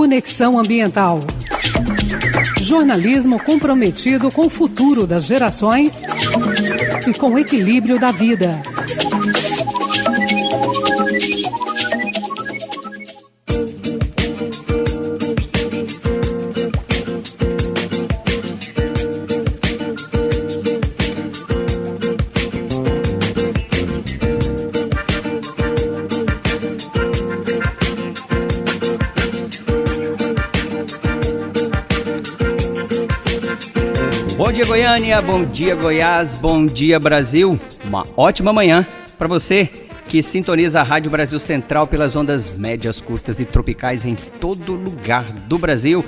Conexão Ambiental. Jornalismo comprometido com o futuro das gerações e com o equilíbrio da vida. Bom dia, Goiânia, bom dia, Goiás, bom dia, Brasil. Uma ótima manhã para você que sintoniza a Rádio Brasil Central pelas ondas médias, curtas e tropicais em todo lugar do Brasil.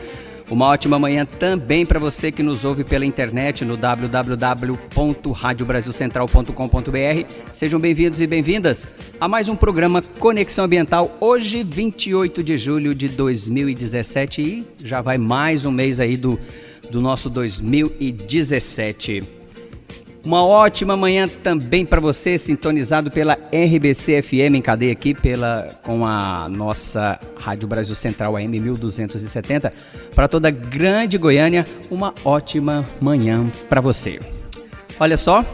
Uma ótima manhã também para você que nos ouve pela internet no www.radiobrasilcentral.com.br. Sejam bem-vindos e bem-vindas a mais um programa Conexão Ambiental, hoje 28 de julho de 2017 e já vai mais um mês aí do nosso 2017. Uma ótima manhã também para você, sintonizado pela RBC FM em cadeia aqui com a nossa Rádio Brasil Central AM 1270. Para toda a grande Goiânia, uma ótima manhã para você. Olha só,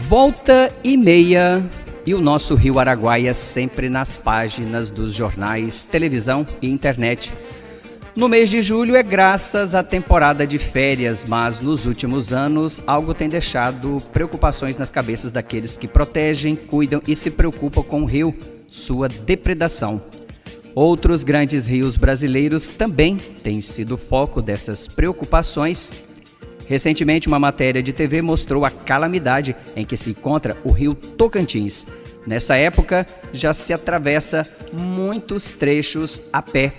volta e meia e o nosso Rio Araguaia sempre nas páginas dos jornais, televisão e internet. No mês de julho é graças à temporada de férias, mas nos últimos anos algo tem deixado preocupações nas cabeças daqueles que protegem, cuidam e se preocupam com o rio, sua depredação. Outros grandes rios brasileiros também têm sido foco dessas preocupações. Recentemente, uma matéria de TV mostrou a calamidade em que se encontra o rio Tocantins. Nessa época, já se atravessa muitos trechos a pé.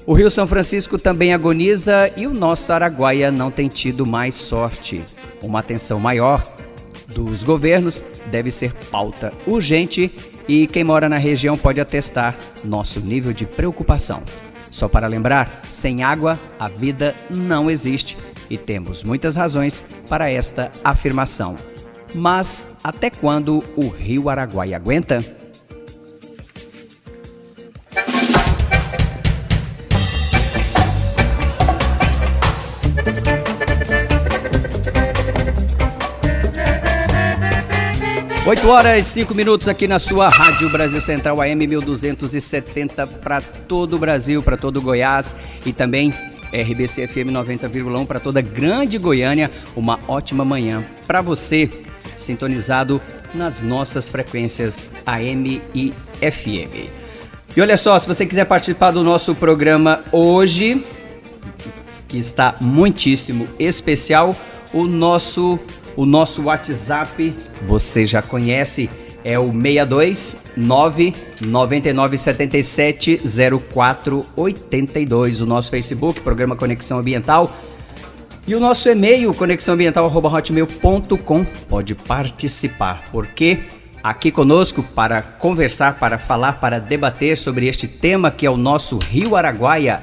O Rio São Francisco também agoniza e o nosso Araguaia não tem tido mais sorte. Uma atenção maior dos governos deve ser pauta urgente e quem mora na região pode atestar nosso nível de preocupação. Só para lembrar, sem água a vida não existe e temos muitas razões para esta afirmação. Mas até quando o Rio Araguaia aguenta? Oito horas e 5 minutos aqui na sua Rádio Brasil Central AM 1270 para todo o Brasil, para todo o Goiás e também RBC FM 90,1 para toda a grande Goiânia. Uma ótima manhã para você, sintonizado nas nossas frequências AM e FM. E olha só, se você quiser participar do nosso programa hoje, que está muitíssimo especial, o nosso WhatsApp, você já conhece, é o 629-9977-0482. O nosso Facebook, Programa Conexão Ambiental. E o nosso e-mail, conexãoambiental@hotmail.com. Pode participar, porque aqui conosco para conversar, para falar, para debater sobre este tema que é o nosso Rio Araguaia,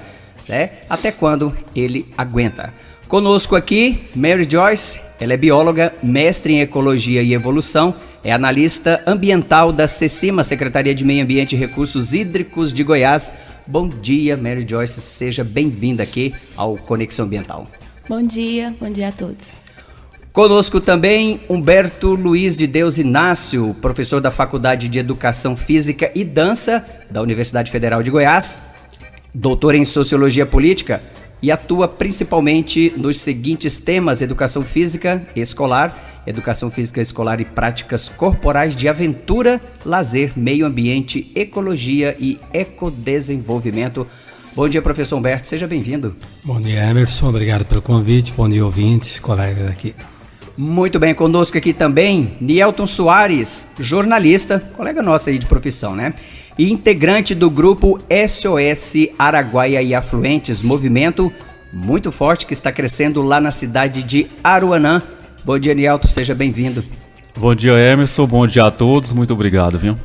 né? Até quando ele aguenta. Conosco aqui, Mary Joyce, ela é bióloga, mestre em Ecologia e Evolução, é analista ambiental da SECIMA, Secretaria de Meio Ambiente e Recursos Hídricos de Goiás. Bom dia, Mary Joyce, seja bem-vinda aqui ao Conexão Ambiental. Bom dia a todos. Conosco também Humberto Luiz de Deus Inácio, professor da Faculdade de Educação Física e Dança da Universidade Federal de Goiás, doutor em Sociologia Política, e atua principalmente nos seguintes temas: educação física escolar e práticas corporais de aventura, lazer, meio ambiente, ecologia e ecodesenvolvimento. Bom dia, professor Humberto, seja bem-vindo. Bom dia, Emerson, obrigado pelo convite, bom dia, ouvintes, colegas aqui. Muito bem, conosco aqui também, Nielton Soares, jornalista, colega nosso aí de profissão, né? E integrante do grupo SOS Araguaia e Afluentes, movimento muito forte que está crescendo lá na cidade de Aruanã. Bom dia, Nielton, seja bem-vindo. Bom dia, Emerson, bom dia a todos, muito obrigado, viu?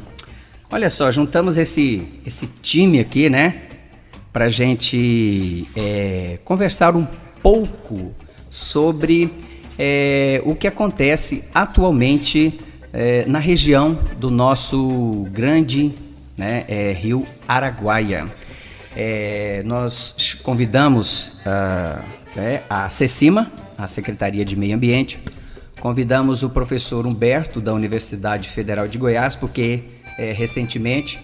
Olha só, juntamos esse time aqui, né? Pra gente conversar um pouco sobre o que acontece atualmente na região do nosso grande Rio Araguaia. Nós convidamos a SECIMA, a Secretaria de Meio Ambiente, convidamos o professor Humberto, da Universidade Federal de Goiás, porque recentemente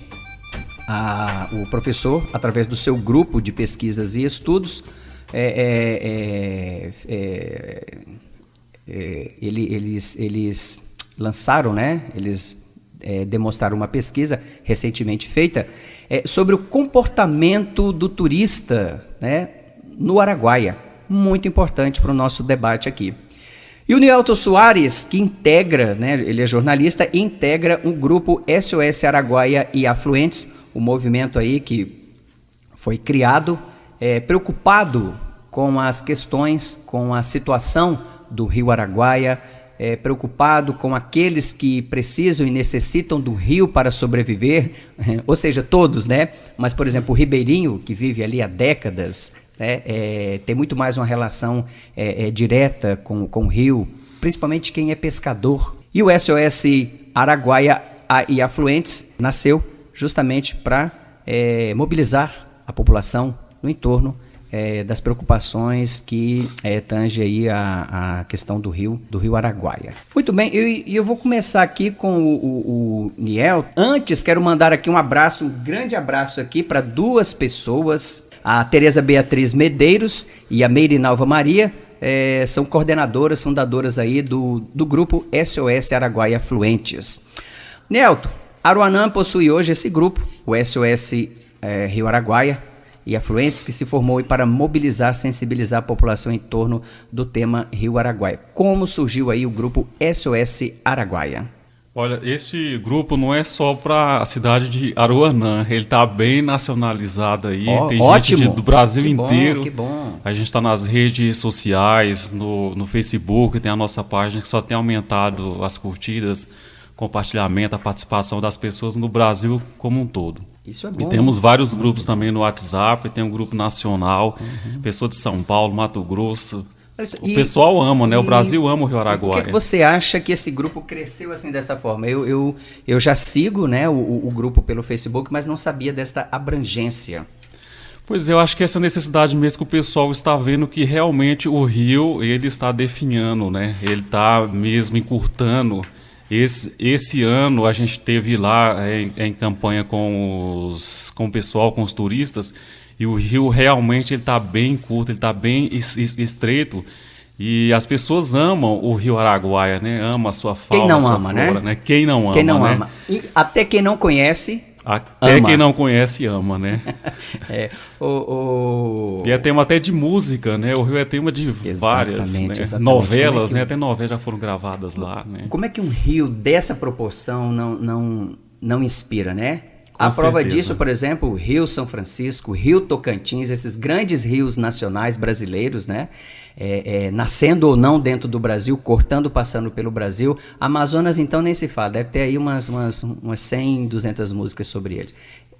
o professor, através do seu grupo de pesquisas e estudos, eles lançaram, né? Eles demonstraram uma pesquisa recentemente feita sobre o comportamento do turista, né, no Araguaia. Muito importante para o nosso debate aqui. E o Nielton Soares, que integra, né, ele é jornalista, integra um grupo SOS Araguaia e Afluentes, um movimento aí que foi criado preocupado com as questões, com a situação do Rio Araguaia, preocupado com aqueles que precisam e necessitam do rio para sobreviver, ou seja, todos, né? Mas, por exemplo, o ribeirinho, que vive ali há décadas, né, tem muito mais uma relação direta com o rio, principalmente quem é pescador. E o SOS Araguaia e Afluentes nasceu justamente para mobilizar a população no entorno das preocupações que tange aí a questão do rio Araguaia. Muito bem, eu vou começar aqui com o Niel. Antes, quero mandar aqui um grande abraço aqui para duas pessoas, a Tereza Beatriz Medeiros e a Meirinalva Maria, são coordenadoras, fundadoras aí do grupo SOS Araguaia Afluentes. Nielton, Aruanã possui hoje esse grupo, o SOS Rio Araguaia e Afluentes, que se formou para mobilizar, sensibilizar a população em torno do tema Rio Araguaia. Como surgiu aí o grupo SOS Araguaia? Olha, este grupo não é só para a cidade de Aruanã, ele está bem nacionalizado aí, tem ótimo. Gente do Brasil Que inteiro. Bom, que bom. A gente está nas redes sociais, no Facebook, tem a nossa página que só tem aumentado as curtidas, compartilhamento, a participação das pessoas no Brasil como um todo. Isso é bom. E temos vários grupos também no WhatsApp, tem um grupo nacional, pessoa de São Paulo, Mato Grosso. O pessoal ama, né? O Brasil ama o Rio Araguaia. Por que você acha que esse grupo cresceu assim dessa forma? Eu já sigo, né, o grupo pelo Facebook, mas não sabia desta abrangência. Pois é, eu acho que essa necessidade mesmo que o pessoal está vendo que realmente o rio ele está definhando, né? Ele está mesmo encurtando. Esse ano a gente teve lá em campanha com o pessoal, com os turistas, e o rio realmente está bem curto, ele está bem estreito, e as pessoas amam o Rio Araguaia, né? Ama a sua fauna, quem não a sua ama, flora, né? Quem não ama, quem não né? ama. E até quem não conhece, até quem não conhece ama, né? E é tema até de música, né? O Rio é tema de várias, né? Novelas, né? Até novelas já foram gravadas lá, né? Como é que um rio dessa proporção não inspira, né? A prova disso, por exemplo, o Rio São Francisco, o Rio Tocantins, esses grandes rios nacionais brasileiros, né? Nascendo ou não dentro do Brasil, cortando, passando pelo Brasil. Amazonas, então, nem se fala. Deve ter aí umas 100, 200 músicas sobre eles.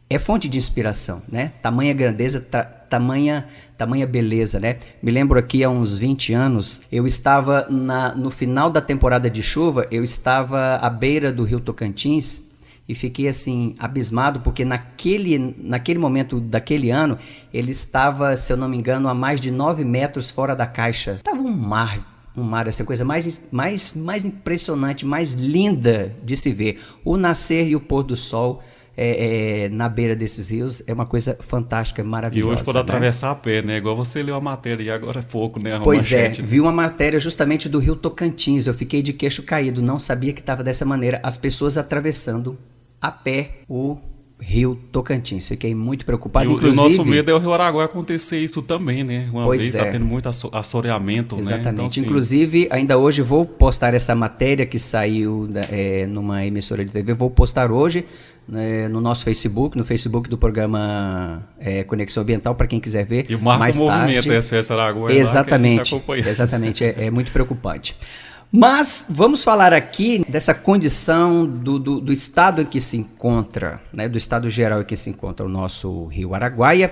É fonte de inspiração, né? Tamanha grandeza, tamanha beleza, né? Me lembro aqui há uns 20 anos, eu estava no final da temporada de chuva, eu estava à beira do Rio Tocantins, e fiquei assim, abismado, porque naquele momento daquele ano, ele estava, se eu não me engano, a mais de 9 metros fora da caixa. Estava um mar, essa coisa mais impressionante, mais linda de se ver. O nascer e o pôr do sol na beira desses rios é uma coisa fantástica, maravilhosa. E hoje pode atravessar a pé, né? Igual você leu a matéria agora há pouco, né? Pois vi uma matéria justamente do Rio Tocantins, eu fiquei de queixo caído, não sabia que estava dessa maneira, as pessoas atravessando a pé o Rio Tocantins. Fiquei muito preocupado. Inclusive, o nosso medo é o Rio Araguaia acontecer isso também, né? Uma vez está tendo muito assoreamento. Exatamente. Né? Então, assim, inclusive, ainda hoje vou postar essa matéria que saiu numa emissora de TV. Vou postar hoje no nosso Facebook, no Facebook do programa Conexão Ambiental, para quem quiser ver. E marca mais o tarde. movimento SOS Araguaia. Exatamente. Lá que a gente acompanha. Exatamente. É muito preocupante. Mas vamos falar aqui dessa condição do estado em que se encontra, né, do estado geral em que se encontra o nosso Rio Araguaia,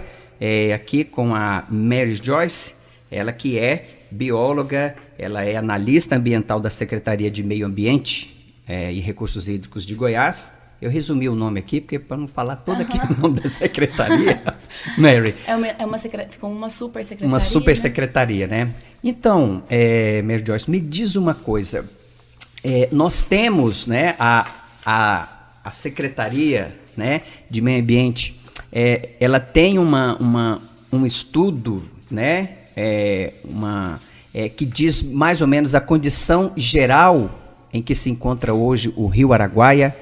aqui com a Mary Joyce, ela que é bióloga, ela é analista ambiental da Secretaria de Meio Ambiente e Recursos Hídricos de Goiás, Eu resumi o nome aqui, porque para não falar todo aqui o nome da secretaria, Mary. Ficou uma super secretaria. Uma super secretaria, né? Então, Mary Joyce, me diz uma coisa. Nós temos, né, a Secretaria, né, de Meio Ambiente, ela tem um estudo, né, que diz mais ou menos a condição geral em que se encontra hoje o Rio Araguaia.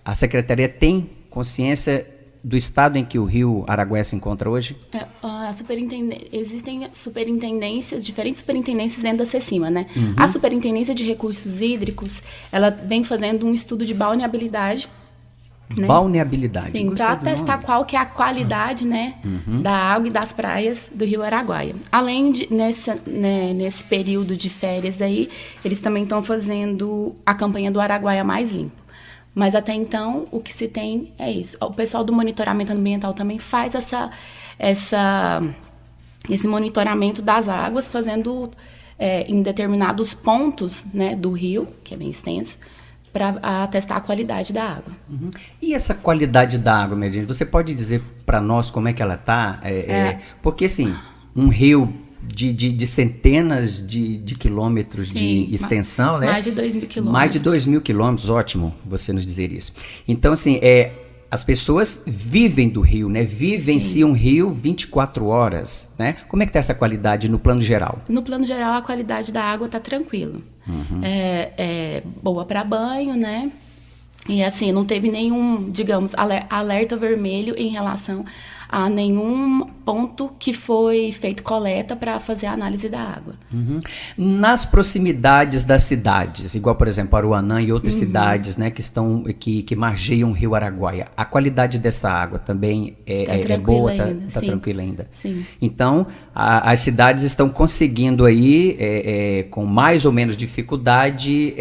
A Secretaria tem consciência do estado em que o Rio Araguaia se encontra hoje? Existem superintendências, diferentes superintendências dentro da CECIMA, né? A Superintendência de Recursos Hídricos, ela vem fazendo um estudo de balneabilidade. Né? Balneabilidade. Sim, para testar qual que é a qualidade, né, da água e das praias do Rio Araguaia. Além de, nesse período de férias aí, eles também estão fazendo a campanha do Araguaia Mais Limpo. Mas até então, o que se tem é isso. O pessoal do monitoramento ambiental também faz esse monitoramento das águas, fazendo em determinados pontos, né, do rio, que é bem extenso, para testar a qualidade da água. E essa qualidade da água, Medina, você pode dizer para nós como é que ela está? Porque, assim, um rio de centenas de quilômetros de extensão, né? Mais de 2.000 quilômetros. Mais de 2.000 quilômetros, ótimo você nos dizer isso. Então, assim, as pessoas vivem do rio, né? Vivenciam um rio 24 horas, né? Como é que está essa qualidade no plano geral? No plano geral, a qualidade da água está tranquila. É boa para banho, né? E assim, não teve nenhum, digamos, alerta vermelho em relação a nenhum ponto que foi feito coleta para fazer a análise da água. Nas proximidades das cidades, igual, por exemplo, Aruanã e outras cidades, né, que margeiam o Rio Araguaia, a qualidade dessa água também é boa? Está tranquila ainda? Sim. Então, as cidades estão conseguindo aí, com mais ou menos dificuldade,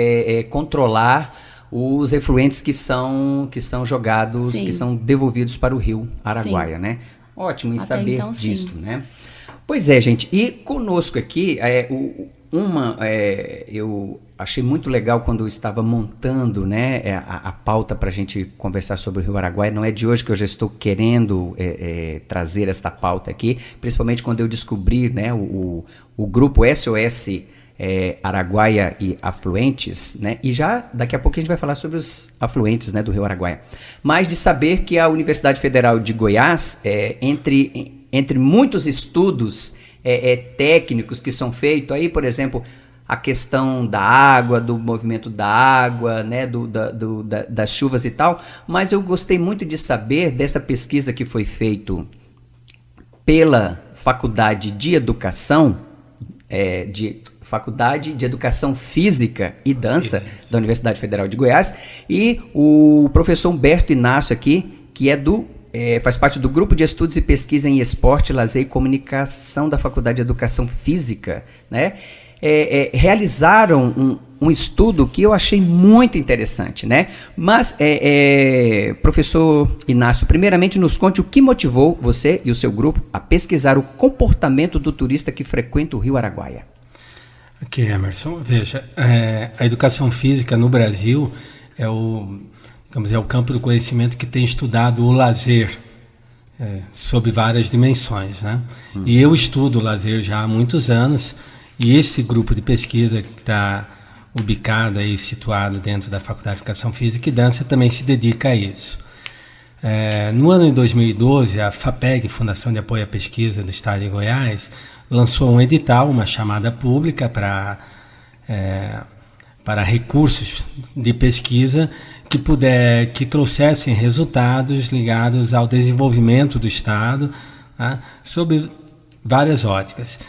controlar os efluentes que são jogados, que são devolvidos para o Rio Araguaia, né? Ótimo em Até saber então, disso, né? Pois é, gente. E conosco aqui, eu achei muito legal quando eu estava montando, né, a pauta para a gente conversar sobre o Rio Araguaia. Não é de hoje que eu já estou querendo trazer esta pauta aqui, principalmente quando eu descobri, né, o grupo SOS Araguaia e afluentes, né? E já daqui a pouco a gente vai falar sobre os afluentes, né, do Rio Araguaia. Mas de saber que a Universidade Federal de Goiás, entre muitos estudos técnicos que são feitos, aí, por exemplo, a questão da água, do movimento da água, né, das chuvas e tal, mas eu gostei muito de saber dessa pesquisa que foi feita pela Faculdade de Educação, Faculdade de Educação Física e Dança da Universidade Federal de Goiás, e o professor Humberto Inácio aqui, que faz parte do Grupo de Estudos e Pesquisa em Esporte, Lazer e Comunicação da Faculdade de Educação Física, né? Realizaram um estudo que eu achei muito interessante, né? Mas, professor Inácio, primeiramente nos conte o que motivou você e o seu grupo a pesquisar o comportamento do turista que frequenta o Rio Araguaia. Ok, Emerson, veja, a educação física no Brasil é o campo do conhecimento que tem estudado o lazer sob várias dimensões, né? E eu estudo o lazer já há muitos anos, e esse grupo de pesquisa que está ubicado e situado dentro da Faculdade de Educação Física e Dança também se dedica a isso. No ano de 2012, a FAPEG, Fundação de Apoio à Pesquisa do Estado de Goiás, lançou um edital, uma chamada pública para recursos de pesquisa que trouxessem resultados ligados ao desenvolvimento do Estado, tá, sob várias óticas.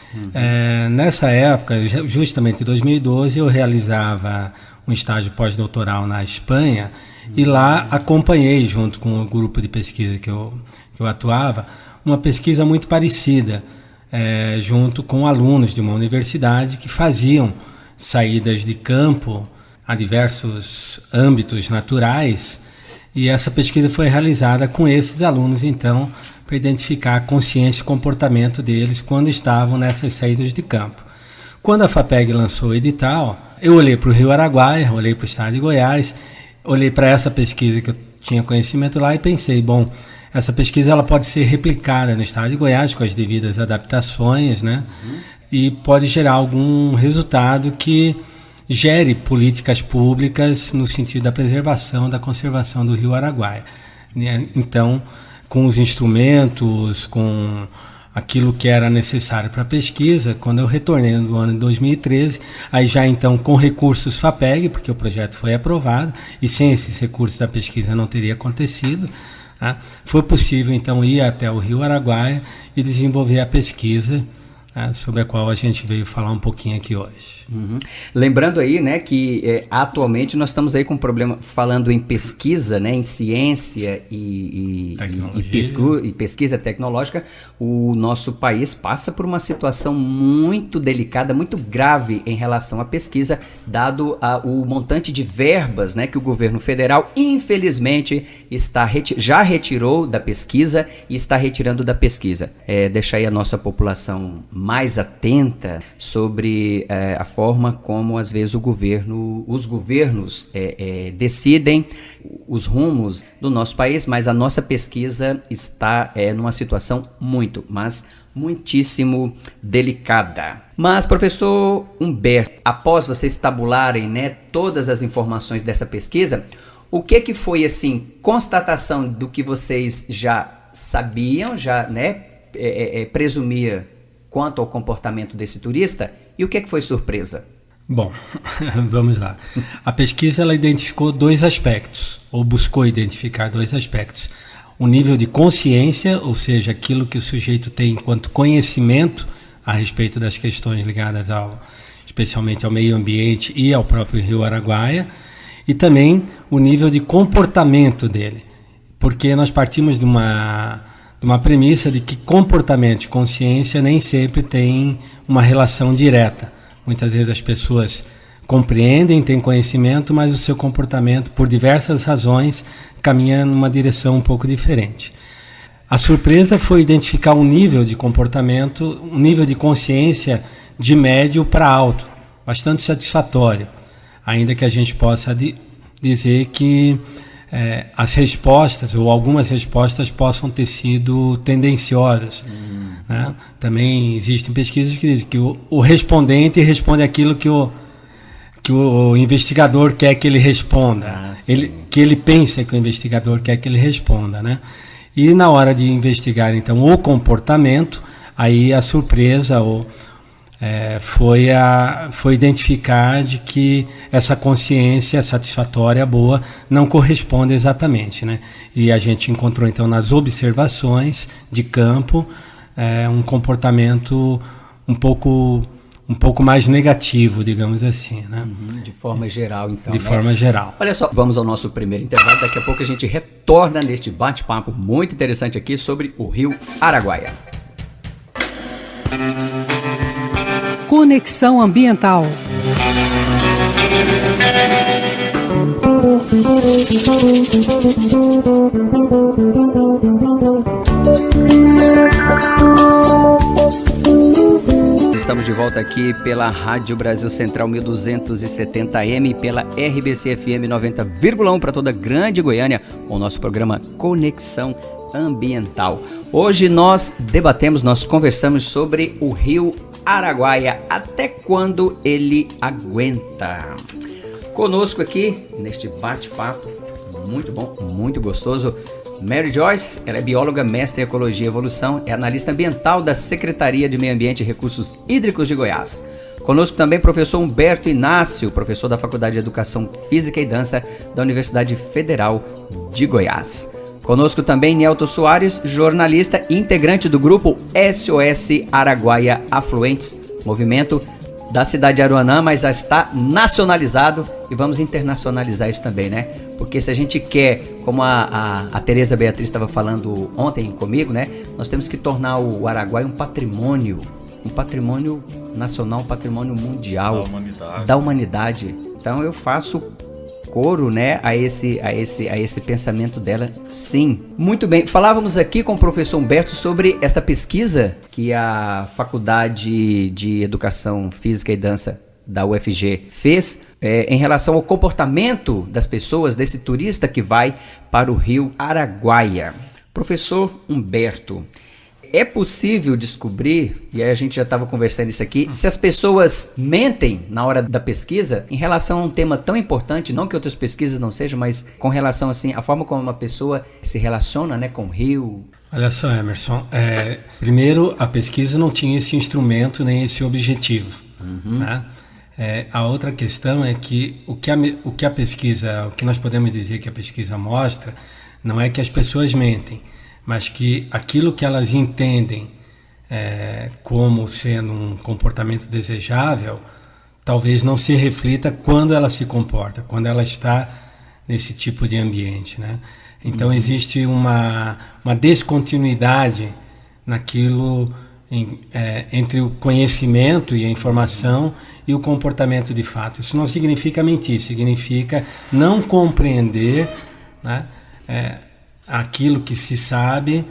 Nessa época, justamente em 2012, eu realizava um estágio pós-doutoral na Espanha e lá acompanhei, junto com o grupo de pesquisa que eu atuava, uma pesquisa muito parecida, junto com alunos de uma universidade que faziam saídas de campo a diversos âmbitos naturais, e essa pesquisa foi realizada com esses alunos, então, para identificar a consciência e comportamento deles quando estavam nessas saídas de campo. Quando a FAPEG lançou o edital, eu olhei para o Rio Araguaia, olhei para o estado de Goiás, olhei para essa pesquisa que eu tinha conhecimento lá e pensei, bom, essa pesquisa ela pode ser replicada no estado de Goiás com as devidas adaptações, né? E pode gerar algum resultado que gere políticas públicas no sentido da preservação, da conservação do Rio Araguaia. Então, com os instrumentos, com aquilo que era necessário para a pesquisa, quando eu retornei no ano de 2013, aí já então com recursos FAPEG, porque o projeto foi aprovado, e sem esses recursos a pesquisa não teria acontecido, tá? Foi possível então ir até o Rio Araguaia e desenvolver a pesquisa, tá? Sobre a qual a gente veio falar um pouquinho aqui hoje. Lembrando aí, né, que atualmente nós estamos aí com um problema, falando em pesquisa, né, em ciência e pesquisa tecnológica, o nosso país passa por uma situação muito delicada, muito grave em relação à pesquisa, dado o montante de verbas, né, que o governo federal, infelizmente, já retirou da pesquisa e está retirando da pesquisa. Deixar aí a nossa população mais atenta sobre a forma como às vezes os governos decidem os rumos do nosso país, mas a nossa pesquisa está numa situação muitíssimo delicada. Mas, professor Humberto, após vocês tabularem, né, todas as informações dessa pesquisa, o que foi assim, constatação do que vocês já sabiam, já, né, presumia quanto ao comportamento desse turista, e o que foi surpresa? Bom, vamos lá. A pesquisa ela identificou dois aspectos, ou buscou identificar dois aspectos. O nível de consciência, ou seja, aquilo que o sujeito tem enquanto conhecimento a respeito das questões ligadas especialmente ao meio ambiente e ao próprio Rio Araguaia, e também o nível de comportamento dele, porque nós partimos de uma premissa de que comportamento e consciência nem sempre tem uma relação direta. Muitas vezes as pessoas compreendem, têm conhecimento, mas o seu comportamento, por diversas razões, caminha numa direção um pouco diferente. A surpresa foi identificar um nível de comportamento, um nível de consciência de médio para alto, bastante satisfatório, ainda que a gente possa dizer que as respostas, ou algumas respostas, possam ter sido tendenciosas. Né? Também existem pesquisas que dizem que o respondente responde aquilo que o investigador quer que ele responda, que ele pensa que o investigador quer que ele responda, né? E na hora de investigar então o comportamento, aí a surpresa foi identificar de que essa consciência satisfatória, boa, não corresponde exatamente, né? E a gente encontrou então nas observações de campo um comportamento um pouco mais negativo, digamos assim, né? De forma geral, então. De forma geral. Olha só, vamos ao nosso primeiro intervalo. Daqui a pouco a gente retorna neste bate-papo muito interessante aqui sobre o Rio Araguaia. Conexão Ambiental. Estamos de volta aqui pela Rádio Brasil Central 1270M e pela RBC FM 90,1 para toda a Grande Goiânia, com o nosso programa Conexão Ambiental. Hoje nós conversamos sobre o Rio Araguaia, até quando ele aguenta. Conosco aqui, neste bate-papo, muito bom, muito gostoso, Mary Joyce, ela é bióloga, mestre em Ecologia e Evolução, é analista ambiental da Secretaria de Meio Ambiente e Recursos Hídricos de Goiás. Conosco também o professor Humberto Inácio, professor da Faculdade de Educação Física e Dança da Universidade Federal de Goiás. Conosco também Nelton Soares, jornalista e integrante do grupo SOS Araguaia Afluentes, movimento da cidade de Aruanã, mas já está nacionalizado e vamos internacionalizar isso também, né? Porque se a gente quer, como a Tereza Beatriz estava falando ontem comigo, né? Nós temos que tornar o Araguaia um patrimônio nacional, um patrimônio mundial da humanidade. Então eu faço coro, né, a esse pensamento dela, sim. Muito bem, falávamos aqui com o professor Humberto sobre esta pesquisa que a Faculdade de Educação Física e Dança da UFG fez em relação ao comportamento das pessoas, desse turista que vai para o Rio Araguaia. Professor Humberto, é possível descobrir, e aí a gente já estava conversando isso aqui, se as pessoas mentem na hora da pesquisa em relação a um tema tão importante, não que outras pesquisas não sejam, mas com relação assim, a forma como uma pessoa se relaciona, né, com o rio? Olha só, Emerson, primeiro a pesquisa não tinha esse instrumento nem esse objetivo. Tá? A outra questão é que o que a pesquisa, o que nós podemos dizer que a pesquisa mostra, não é que as pessoas mentem, mas que aquilo que elas entendem como sendo um comportamento desejável, talvez não se reflita quando ela se comporta, quando ela está nesse tipo de ambiente, né? Então existe uma descontinuidade naquilo entre o conhecimento e a informação e o comportamento de fato. Isso não significa mentir, significa não compreender, né, aquilo que se sabe,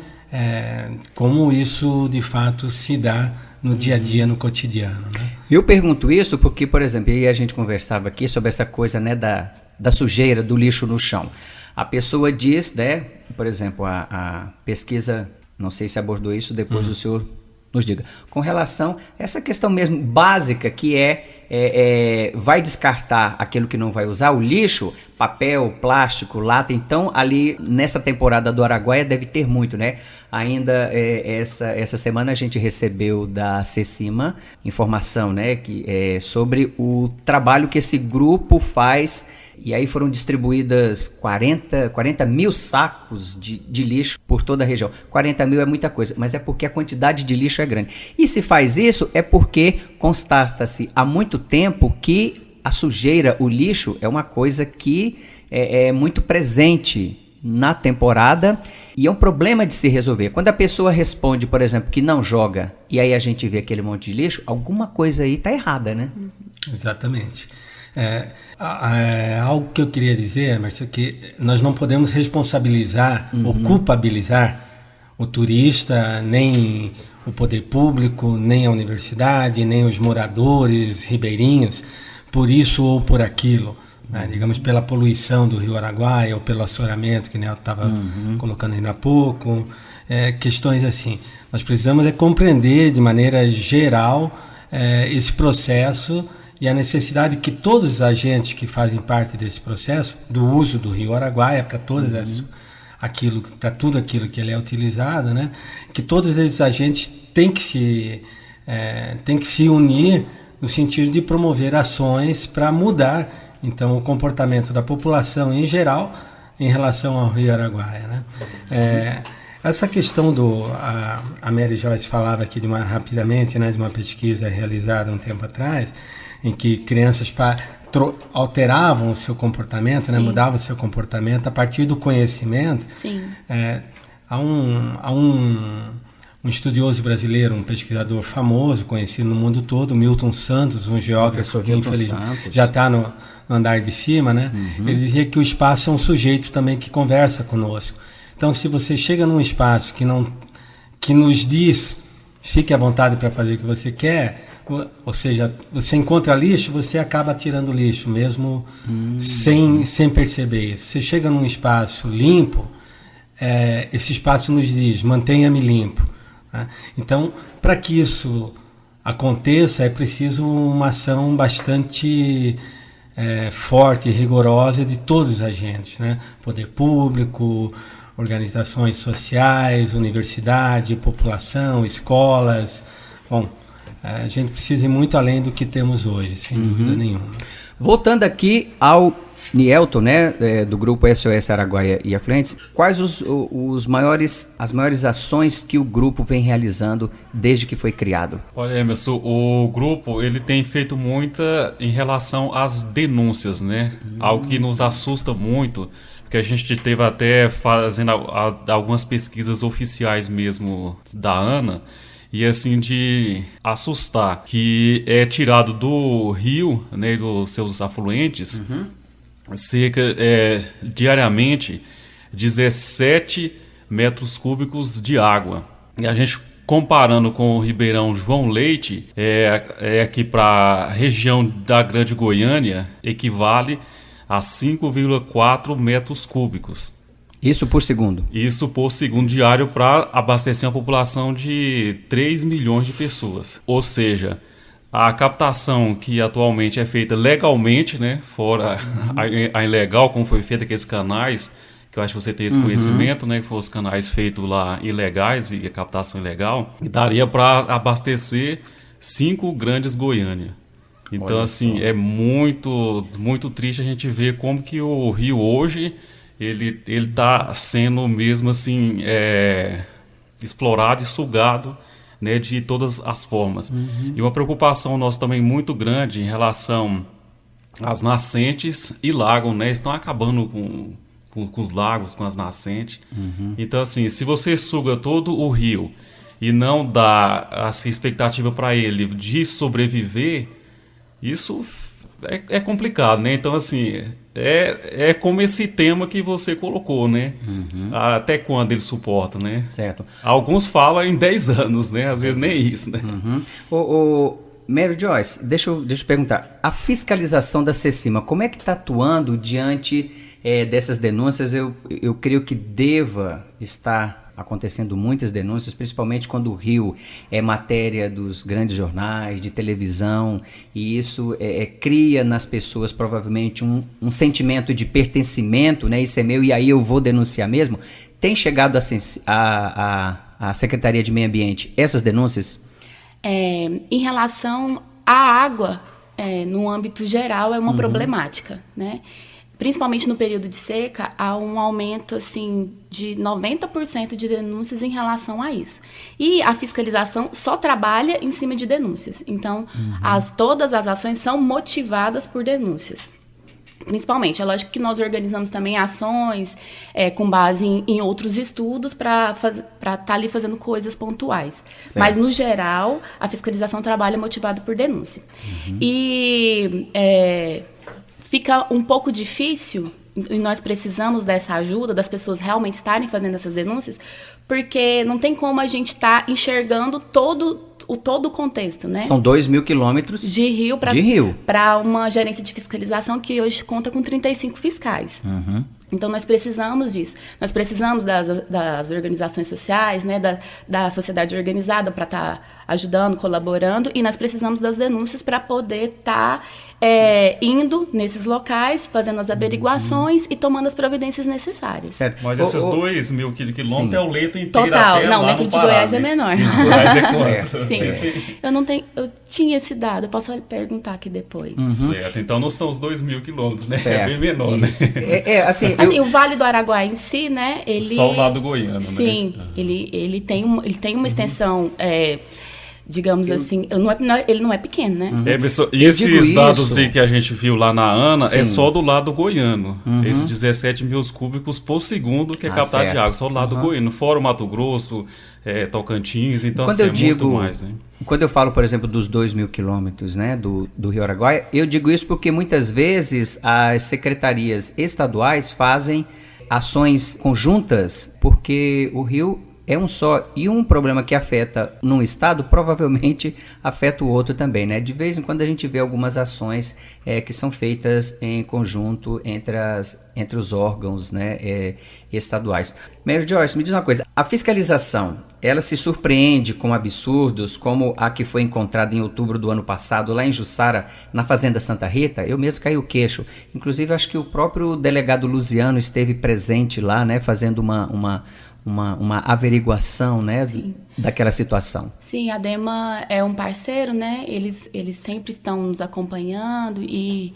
como isso de fato se dá no dia a dia, no cotidiano, né? Eu pergunto isso porque, por exemplo, aí a gente conversava aqui sobre essa coisa, né, da sujeira, do lixo no chão. A pessoa diz, né, por exemplo, a pesquisa, não sei se abordou isso, depois o senhor nos diga, com relação a essa questão mesmo básica que vai descartar aquilo que não vai usar, o lixo, papel, plástico, lata. Então ali nessa temporada do Araguaia deve ter muito, né? Ainda essa semana a gente recebeu da CECIMA informação, né, sobre o trabalho que esse grupo faz, e aí foram distribuídas 40 mil sacos de lixo por toda a região. 40 mil é muita coisa, mas é porque a quantidade de lixo é grande. E se faz isso é porque constata-se há muito tempo que a sujeira, o lixo, é uma coisa que é muito presente na temporada e é um problema de se resolver. Quando a pessoa responde, por exemplo, que não joga, e aí a gente vê aquele monte de lixo, alguma coisa aí está errada, né? Exatamente. Algo que eu queria dizer, Emerson, que nós não podemos responsabilizar ou culpabilizar o turista, nem o poder público, nem a universidade, nem os moradores ribeirinhos, por isso ou por aquilo, né? Digamos, pela poluição do Rio Araguaia ou pelo assoreamento, que eu estava colocando ainda há pouco, questões assim. Nós precisamos compreender de maneira geral esse processo e a necessidade que todos os agentes que fazem parte desse processo, do uso do Rio Araguaia para todas para tudo aquilo que ele é utilizado, né, que todos esses agentes têm que se unir no sentido de promover ações para mudar, então, o comportamento da população em geral em relação ao Rio Araguaia, né? Essa questão a Mary Joyce falava aqui rapidamente, né, de uma pesquisa realizada um tempo atrás, em que crianças alteravam o seu comportamento, né, mudavam o seu comportamento a partir do conhecimento. Sim. Há um estudioso brasileiro, um pesquisador famoso, conhecido no mundo todo, Milton Santos, um geógrafo que infelizmente já está no andar de cima, né? Ele dizia que o espaço é um sujeito também que conversa conosco. Então, se você chega num espaço que nos diz, fique à vontade para fazer o que você quer, ou seja, você encontra lixo, você acaba tirando lixo mesmo sem perceber isso. Você chega num espaço limpo, esse espaço nos diz, mantenha-me limpo, né? Então, para que isso aconteça, é preciso uma ação bastante forte e rigorosa de todos os agentes, né? Poder público, organizações sociais, universidade, população, escolas. Bom, a gente precisa ir muito além do que temos hoje, sem dúvida nenhuma. Voltando aqui ao Nielton, né, do grupo SOS Araguaia e Afluentes, quais as maiores ações que o grupo vem realizando desde que foi criado? Olha, Emerson, o grupo ele tem feito muita em relação às denúncias, né? Algo que nos assusta muito, porque a gente teve até fazendo algumas pesquisas oficiais mesmo da ANA, e assim de assustar, que é tirado do rio, né, dos seus afluentes, cerca diariamente 17 metros cúbicos de água. E a gente comparando com o Ribeirão João Leite, aqui para a região da Grande Goiânia, equivale a 5,4 metros cúbicos. Isso por segundo? Isso por segundo diário para abastecer uma população de 3 milhões de pessoas. Ou seja, a captação que atualmente é feita legalmente, né, fora a ilegal, como foi feita aqueles canais, que eu acho que você tem esse conhecimento, né, que foram os canais feitos lá ilegais e a captação ilegal, daria para abastecer 5 grandes Goiânia. Então, olha, assim, só. É muito, muito triste a gente ver como que o rio hoje ele está sendo mesmo assim explorado e sugado, né, de todas as formas. E uma preocupação nossa também muito grande em relação às nascentes e lagos, né, estão acabando com os lagos, com as nascentes. Então, assim, se você suga todo o rio e não dá assim, expectativa para ele de sobreviver, isso é complicado, né? Então, assim, é como esse tema que você colocou, né? Até quando ele suporta, né? Certo. Alguns falam em 10 anos, né? Às vezes nem isso, né? Mary Joyce, deixa eu perguntar. A fiscalização da CECIMA, como é que está atuando diante dessas denúncias? Eu creio que deva estar acontecendo muitas denúncias, principalmente quando o rio é matéria dos grandes jornais, de televisão, e isso cria nas pessoas provavelmente um sentimento de pertencimento, né? Isso é meu e aí eu vou denunciar mesmo. Tem chegado à Secretaria de Meio Ambiente essas denúncias? Em relação à água, no âmbito geral, é uma problemática, né? Principalmente no período de seca, há um aumento assim, de 90% de denúncias em relação a isso. E a fiscalização só trabalha em cima de denúncias. Então, todas as ações são motivadas por denúncias. Principalmente, é lógico que nós organizamos também ações com base em outros estudos para estar ali fazendo coisas pontuais. Certo. Mas, no geral, a fiscalização trabalha motivada por denúncia. E fica um pouco difícil, e nós precisamos dessa ajuda, das pessoas realmente estarem fazendo essas denúncias, porque não tem como a gente estar enxergando todo o contexto, né? São 2.000 quilômetros de rio para uma gerência de fiscalização que hoje conta com 35 fiscais. Então, nós precisamos disso. Nós precisamos das organizações sociais, né, da sociedade organizada para estar ajudando, colaborando, e nós precisamos das denúncias para poder estar indo nesses locais, fazendo as averiguações e tomando as providências necessárias. Certo. Mas esses 2.000 quilômetros é o leito inteiro. Total. Até não, lá dentro de Goiás é menor. Goiás é quanto? Sim. Eu tinha esse dado, eu posso perguntar aqui depois. Certo. Então não são os 2.000 quilômetros, né? Certo. É bem menor, isso. Né? Assim, o Vale do Araguaia em si, né? Ele, só o lado goiano, sim, né? Ele tem uma extensão, digamos assim, ele não é pequeno, né? E esses dados aí que a gente viu lá na ANA, sim, é só do lado goiano. Esses 17 mil cúbicos por segundo que é captado de água, só do lado goiano. Fora o Mato Grosso, Tocantins, então assim, muito mais, né? Quando eu falo, por exemplo, dos 2.000 quilômetros, né, do Rio Araguaia, eu digo isso porque muitas vezes as secretarias estaduais fazem ações conjuntas, porque o rio é um só, e um problema que afeta num estado provavelmente afeta o outro também, né? De vez em quando a gente vê algumas ações que são feitas em conjunto entre os órgãos, né, estaduais. Mary Joyce, me diz uma coisa, a fiscalização, ela se surpreende com absurdos como a que foi encontrada em outubro do ano passado lá em Jussara, na Fazenda Santa Rita? Eu mesmo caí o queixo. Inclusive, acho que o próprio delegado Luziano esteve presente lá, né, fazendo uma averiguação, né, daquela situação. Sim, a DEMA é um parceiro, né? Eles sempre estão nos acompanhando e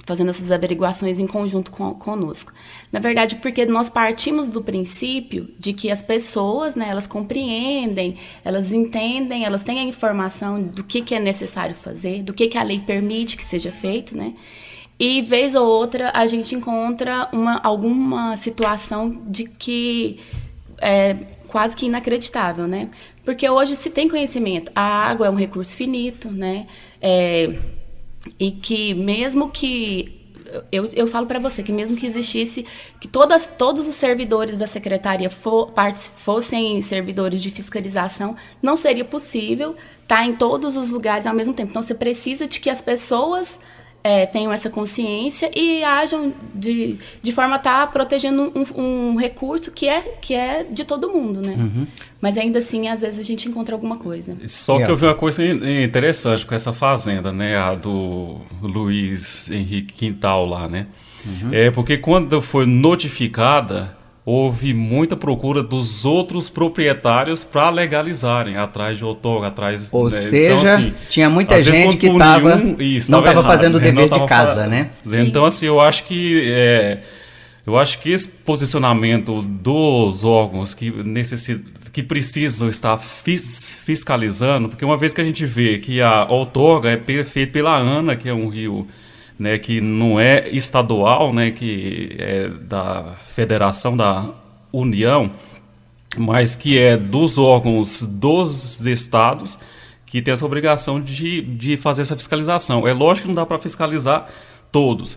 fazendo essas averiguações em conjunto conosco. Na verdade, porque nós partimos do princípio de que as pessoas, né, elas compreendem, elas entendem, elas têm a informação do que é necessário fazer, do que a lei permite que seja feito, né? E, vez ou outra, a gente encontra alguma situação de que é quase que inacreditável, né? Porque hoje se tem conhecimento, a água é um recurso finito, né? E que mesmo que eu falo para você que mesmo que existisse, que todos os servidores da secretaria fossem servidores de fiscalização, não seria possível estar em todos os lugares ao mesmo tempo. Então, você precisa de que as pessoas tenham essa consciência e ajam de forma a estar protegendo um recurso que é de todo mundo, né? Uhum. Mas ainda assim, às vezes a gente encontra alguma coisa. Só que eu vi uma coisa interessante com essa fazenda, né? A do Luiz Henrique Quintal lá, né? Uhum. Porque quando foi notificada, houve muita procura dos outros proprietários para legalizarem, atrás de outorga, atrás... Ou seja, então, assim, tinha muita gente que não estava fazendo o dever de casa, né? Então, assim, eu acho que esse posicionamento dos órgãos que precisam estar fiscalizando, porque uma vez que a gente vê que a outorga é feita pela ANA, que é um rio... né, que não é estadual, né, que é da Federação da União, mas que é dos órgãos dos estados que tem essa obrigação de fazer essa fiscalização. É lógico que não dá para fiscalizar todos,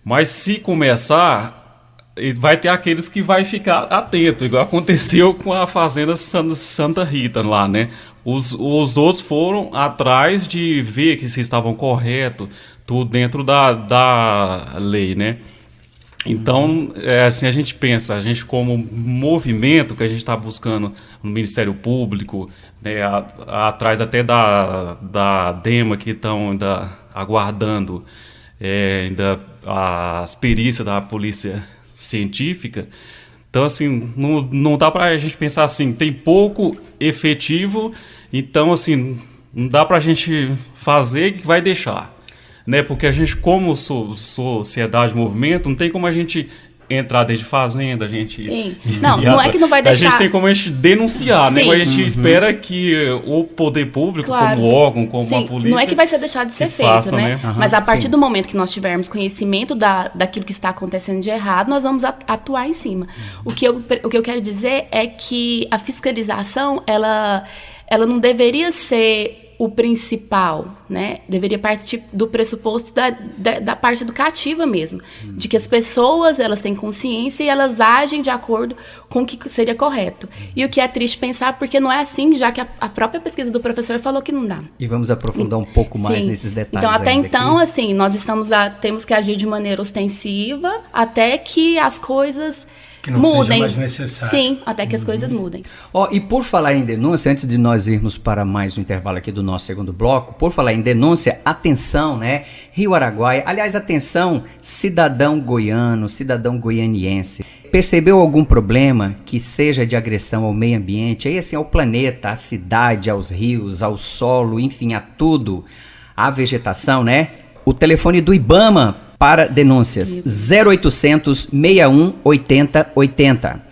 mas se começar, vai ter aqueles que vai ficar atento, igual aconteceu com a Fazenda Santa Rita lá, né? Os outros foram atrás de ver que se estavam corretos, tudo dentro da lei, né? Então, assim, a gente como movimento que a gente está buscando no Ministério Público, né, atrás até da DEMA, que estão ainda aguardando ainda as perícias da Polícia Científica. Então, assim, não dá para a gente pensar assim, tem pouco efetivo, então, assim, não dá para a gente fazer que vai deixar. Né? Porque a gente, como sociedade, movimento, não tem como a gente entrar desde fazenda, a gente... Sim. Não é que não vai deixar... A gente tem como a gente denunciar, né? Mas a gente espera que o poder público, como órgão, como a polícia... Não é que vai ser deixado de ser feito, faça, né? Mas a partir do momento que nós tivermos conhecimento daquilo que está acontecendo de errado, nós vamos atuar em cima. O que eu quero dizer é que a fiscalização, ela não deveria ser o principal, né? Deveria partir do pressuposto da parte educativa mesmo, de que as pessoas, elas têm consciência e elas agem de acordo com o que seria correto. E o que é triste pensar, porque não é assim, já que a própria pesquisa do professor falou que não dá. E vamos aprofundar um pouco mais nesses detalhes. Então, até então, assim, nós temos que agir de maneira ostensiva até que as coisas... que não mudem. Seja mais necessário. Sim, até que as coisas mudem. E por falar em denúncia, antes de nós irmos para mais um intervalo aqui do nosso segundo bloco, por falar em denúncia, atenção, né? Rio Araguaia, aliás, atenção, cidadão goiano, cidadão goianiense. Percebeu algum problema que seja de agressão ao meio ambiente, aí assim, ao planeta, à cidade, aos rios, ao solo, enfim, a tudo, à vegetação, né? O telefone do IBAMA para denúncias, 0800 61 80 80.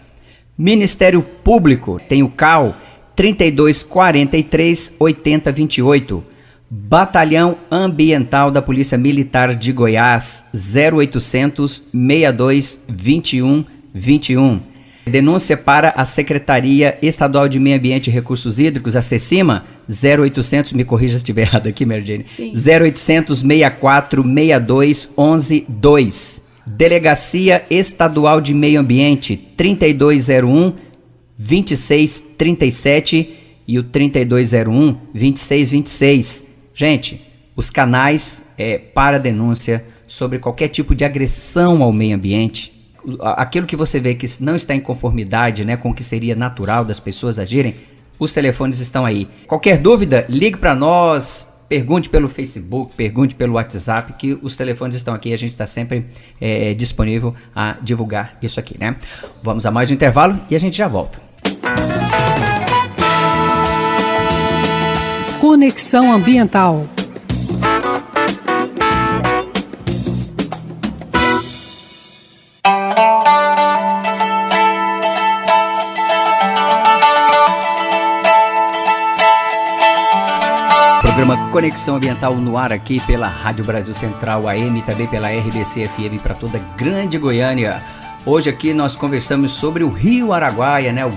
Ministério Público tem o CAU 3243 80 28. Batalhão Ambiental da Polícia Militar de Goiás, 0800 62 21 21. Denúncia para a Secretaria Estadual de Meio Ambiente e Recursos Hídricos, a SECIMA, 0800, me corrija se estiver errado aqui, Mary Jane, 0800 64 62 11 2. Delegacia Estadual de Meio Ambiente, 3201 26 37 e o 3201 26 26. Gente, os canais para denúncia sobre qualquer tipo de agressão ao meio ambiente, aquilo que você vê que não está em conformidade, né, com o que seria natural das pessoas agirem, os telefones estão aí. Qualquer dúvida, ligue para nós, pergunte pelo Facebook, pergunte pelo WhatsApp, que os telefones estão aqui, a gente está sempre disponível a divulgar isso aqui, né? Vamos a mais um intervalo e a gente já volta. Conexão Ambiental. Programa Conexão Ambiental no ar aqui pela Rádio Brasil Central AM e também pela RBC FM para toda a grande Goiânia. Hoje aqui nós conversamos sobre o Rio Araguaia, né, o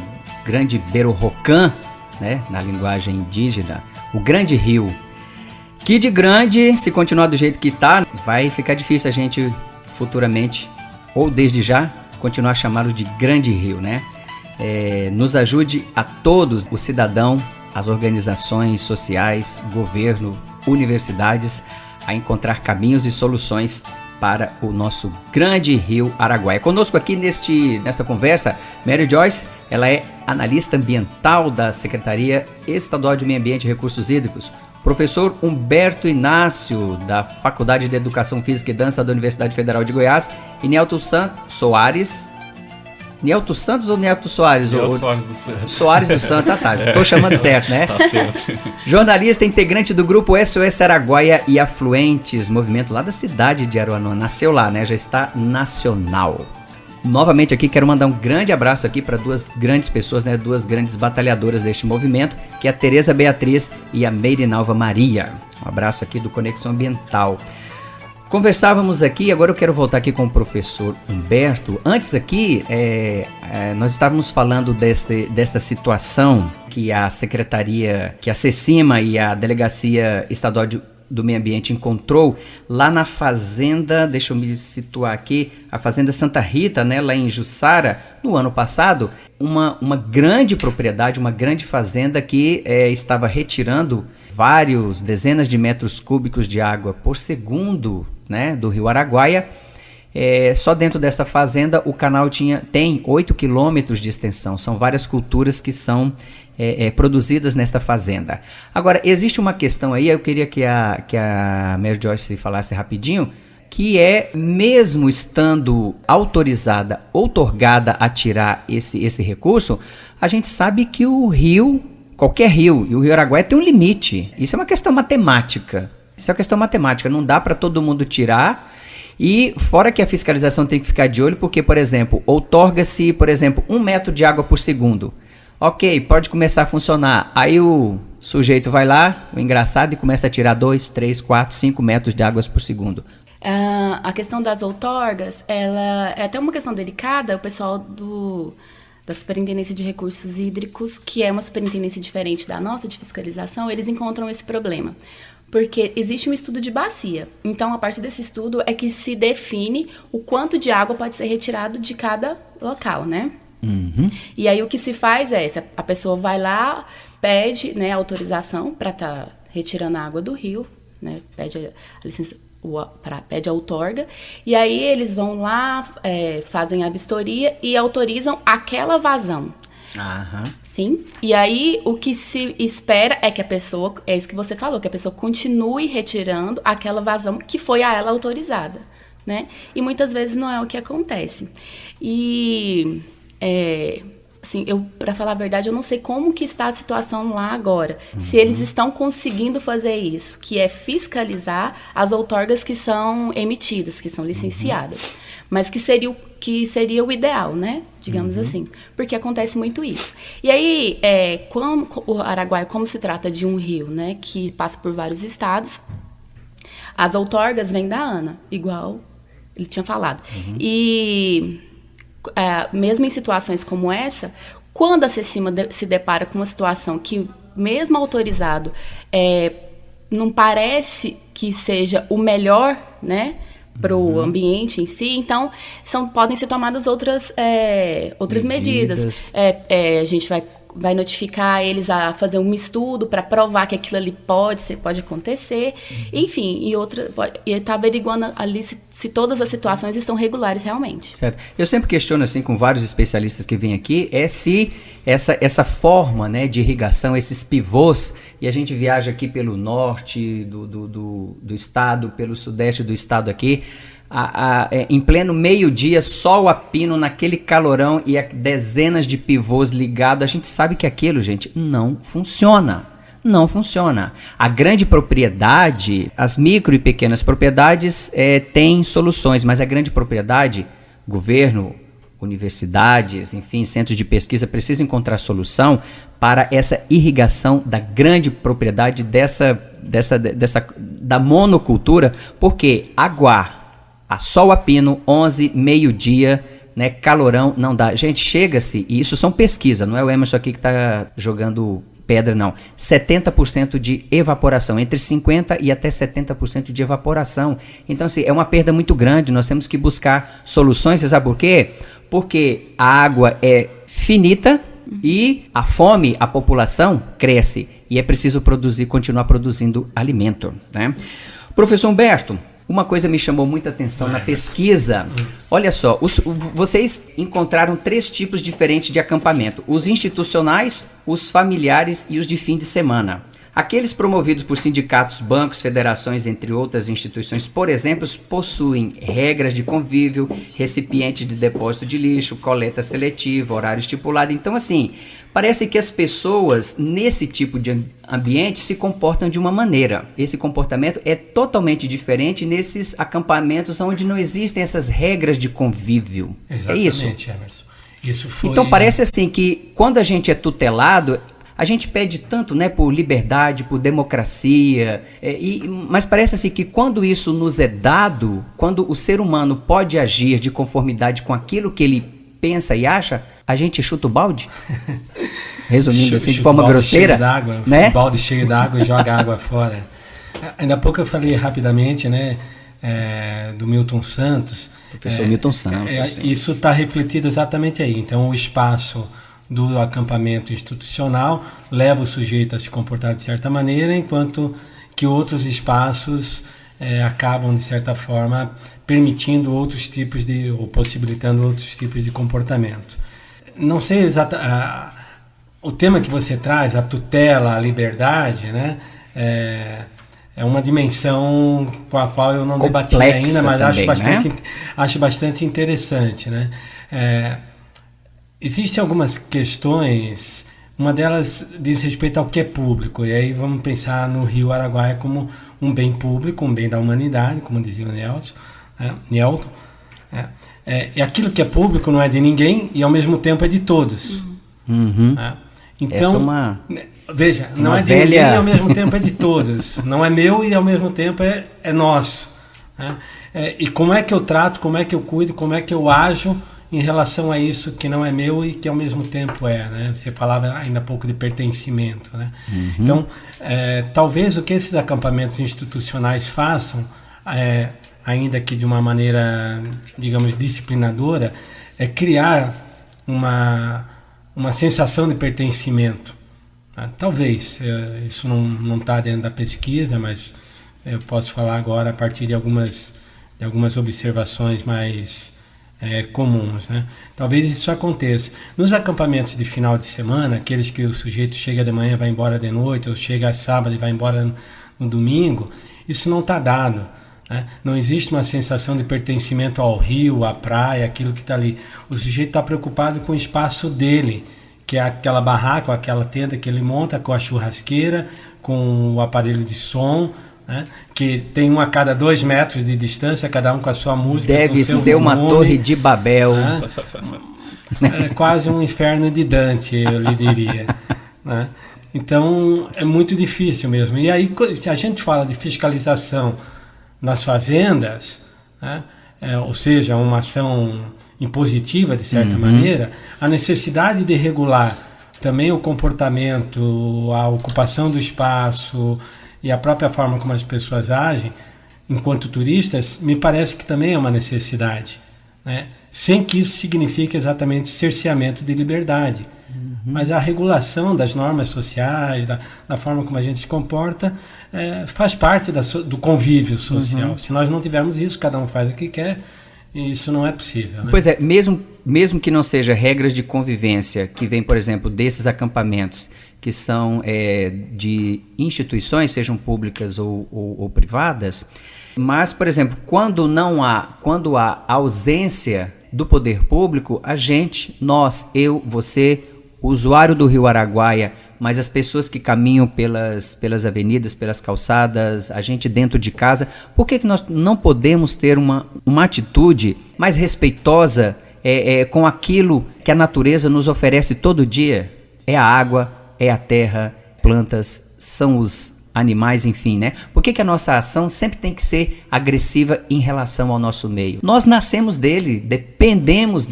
grande Berorocã, né, na linguagem indígena, o grande rio. Que de grande, se continuar do jeito que tá, vai ficar difícil a gente futuramente, ou desde já, continuar a chamá-lo de Grande Rio, né? Nos ajude a todos, o cidadão, as organizações sociais, governo, universidades, a encontrar caminhos e soluções para o nosso grande rio Araguaia. Conosco aqui nesta conversa, Mary Joyce, ela é analista ambiental da Secretaria Estadual de Meio Ambiente e Recursos Hídricos, professor Humberto Inácio, da Faculdade de Educação Física e Dança da Universidade Federal de Goiás, e Nielto Soares. Nielto Santos ou Nielto Soares? Nielto Soares dos Santos. Soares dos Santos, tô chamando certo, né? Tá certo. Jornalista, integrante do grupo SOS Araguaia e Afluentes, movimento lá da cidade de Aruanã. Nasceu lá, né? Já está nacional. Novamente aqui, quero mandar um grande abraço aqui para duas grandes pessoas, né? Duas grandes batalhadoras deste movimento, que é a Tereza Beatriz e a Meirinalva Maria. Um abraço aqui do Conexão Ambiental. Conversávamos aqui, agora eu quero voltar aqui com o professor Humberto. Antes aqui, nós estávamos falando desta situação que a Secretaria, que a CECIMA e a Delegacia Estadual do Meio Ambiente encontrou lá na fazenda, deixa eu me situar aqui, a Fazenda Santa Rita, né, lá em Jussara, no ano passado, uma grande propriedade, uma grande fazenda que estava retirando dezenas de metros cúbicos de água por segundo, né, do rio Araguaia. Só dentro dessa fazenda o canal tem 8 quilômetros de extensão, são várias culturas que são produzidas nesta fazenda. Agora, existe uma questão aí, eu queria que a Mary Joyce falasse rapidinho, que mesmo estando autorizada, outorgada a tirar esse recurso, a gente sabe que o rio, qualquer rio, e o rio Araguaia tem um limite. Isso é uma questão matemática. Não dá para todo mundo tirar. E fora que a fiscalização tem que ficar de olho, porque, por exemplo, outorga-se, 1 metro de água por segundo. Ok, pode começar a funcionar. Aí o sujeito vai lá, o engraçado, e começa a tirar 2, 3, 4, 5 metros de águas por segundo. A questão das outorgas, ela é até uma questão delicada. O pessoal da Superintendência de Recursos Hídricos, que é uma superintendência diferente da nossa de fiscalização, eles encontram esse problema. Porque existe um estudo de bacia. Então, a partir desse estudo é que se define o quanto de água pode ser retirado de cada local, né? Uhum. E aí o que se faz a pessoa vai lá, pede, né, autorização para estar retirando a água do rio, né? Pede a licença, pede a outorga, e aí eles vão lá, fazem a vistoria e autorizam aquela vazão. Aham. Sim, e aí o que se espera é que a pessoa, é isso que você falou, que a pessoa continue retirando aquela vazão que foi a ela autorizada, né? E muitas vezes não é o que acontece. E, assim, para falar a verdade, eu não sei como que está a situação lá agora. Uhum. Se eles estão conseguindo fazer isso, que é fiscalizar as outorgas que são emitidas, que são licenciadas. Uhum. Mas que seria o ideal, né? Digamos assim. Porque acontece muito isso. E aí, como o Araguaia, como se trata de um rio, né? Que passa por vários estados, as outorgas vêm da ANA, igual ele tinha falado. Uhum. E mesmo em situações como essa, quando a CECIMA se depara com uma situação que, mesmo autorizado, não parece que seja o melhor, né? Para o ambiente em si, então podem ser tomadas outras medidas. A gente vai notificar eles a fazer um estudo para provar que aquilo ali pode acontecer, enfim, e está averiguando ali se todas as situações estão regulares realmente. Certo. Eu sempre questiono, assim, com vários especialistas que vêm aqui, se essa forma, né, de irrigação, esses pivôs, e a gente viaja aqui pelo norte do estado, pelo sudeste do estado aqui, em pleno meio-dia, sol a pino, naquele calorão e dezenas de pivôs ligados, a gente sabe que aquilo, gente, não funciona. Não funciona. A grande propriedade, as micro e pequenas propriedades têm soluções, mas a grande propriedade, governo, universidades, enfim, centros de pesquisa, precisam encontrar solução para essa irrigação da grande propriedade da monocultura, porque a sol a pino, 11, meio-dia, né, calorão, não dá. Gente, chega-se, e isso são pesquisa, não é o Emerson aqui que está jogando pedra não, 70% de evaporação, entre 50% e até 70% de evaporação. Então, assim, é uma perda muito grande, nós temos que buscar soluções, você sabe por quê? Porque a água é finita e a fome, a população cresce e é preciso continuar produzindo alimento, né? Professor Humberto, uma coisa me chamou muita atenção na pesquisa. Olha só, vocês encontraram 3 tipos diferentes de acampamento: os institucionais, os familiares e os de fim de semana. Aqueles promovidos por sindicatos, bancos, federações, entre outras instituições, por exemplo, possuem regras de convívio, recipientes de depósito de lixo, coleta seletiva, horário estipulado. Então, assim, parece que as pessoas nesse tipo de ambiente se comportam de uma maneira. Esse comportamento é totalmente diferente nesses acampamentos onde não existem essas regras de convívio. Exatamente, é isso? Emerson. Isso foi... Então, parece assim que quando a gente é tutelado, a gente pede tanto, né, por liberdade, por democracia, mas parece assim que quando isso nos é dado, quando o ser humano pode agir de conformidade com aquilo que ele pensa e acha, a gente chuta o balde? Resumindo assim, de forma grosseira, né? Um balde cheio d'água e joga a água fora. Ainda há pouco eu falei rapidamente, né, do Milton Santos. Professor Milton Santos. Isso está refletido exatamente aí. Então, o espaço do acampamento institucional leva o sujeito a se comportar de certa maneira, enquanto que outros espaços acabam, de certa forma, permitindo outros tipos ou possibilitando outros tipos de comportamento. Não sei exatamente... O tema que você traz, a tutela, a liberdade, né, é uma dimensão com a qual eu não debati ainda, mas também, acho bastante interessante, né? Existem algumas questões, uma delas diz respeito ao que é público, e aí vamos pensar no Rio Araguaia como um bem público, um bem da humanidade, como dizia o Nelton. E aquilo que é público não é de ninguém e ao mesmo tempo é de todos. Uhum. Então, veja, não é de ninguém e ao mesmo tempo é de todos, não é meu e ao mesmo tempo é nosso. E como é que eu trato, como é que eu cuido, como é que eu ajo em relação a isso que não é meu e que ao mesmo tempo né? Você falava ainda há pouco de pertencimento, né? Uhum. Então, talvez o que esses acampamentos institucionais façam, ainda que de uma maneira, digamos, disciplinadora, é criar uma sensação de pertencimento. Talvez, isso não está dentro da pesquisa, mas eu posso falar agora a partir de algumas observações mais comuns, né? Talvez isso aconteça. Nos acampamentos de final de semana, aqueles que o sujeito chega de manhã e vai embora de noite, ou chega sábado e vai embora no domingo, isso não está dado, né? Não existe uma sensação de pertencimento ao rio, à praia, aquilo que está ali. O sujeito está preocupado com o espaço dele, que é aquela barraca, aquela tenda que ele monta, com a churrasqueira, com o aparelho de som, né? Que tem um a cada 2 metros de distância, cada um com a sua música. Deve ser uma torre de Babel. Né? É quase um inferno de Dante, eu lhe diria. Né? Então, é muito difícil mesmo. E aí, se a gente fala de fiscalização nas fazendas, né? Ou seja, uma ação impositiva, de certa maneira, a necessidade de regular também o comportamento, a ocupação do espaço e a própria forma como as pessoas agem enquanto turistas, me parece que também é uma necessidade, né? Sem que isso signifique exatamente cerceamento de liberdade. Mas a regulação das normas sociais, da forma como a gente se comporta, faz parte do convívio social. Se nós não tivermos isso, cada um faz o que quer, isso não é possível, né? Pois é, mesmo que não seja regras de convivência, que vem, por exemplo, desses acampamentos que são de instituições, sejam públicas ou privadas, mas, por exemplo, quando há ausência do poder público, a gente, nós, eu, você, o usuário do Rio Araguaia, mas as pessoas que caminham pelas avenidas, pelas calçadas, a gente dentro de casa, por que nós não podemos ter uma atitude mais respeitosa com aquilo que a natureza nos oferece todo dia? É a água, é a terra, plantas, são os animais, enfim, né? Por que a nossa ação sempre tem que ser agressiva em relação ao nosso meio? Nós nascemos dele, dependemos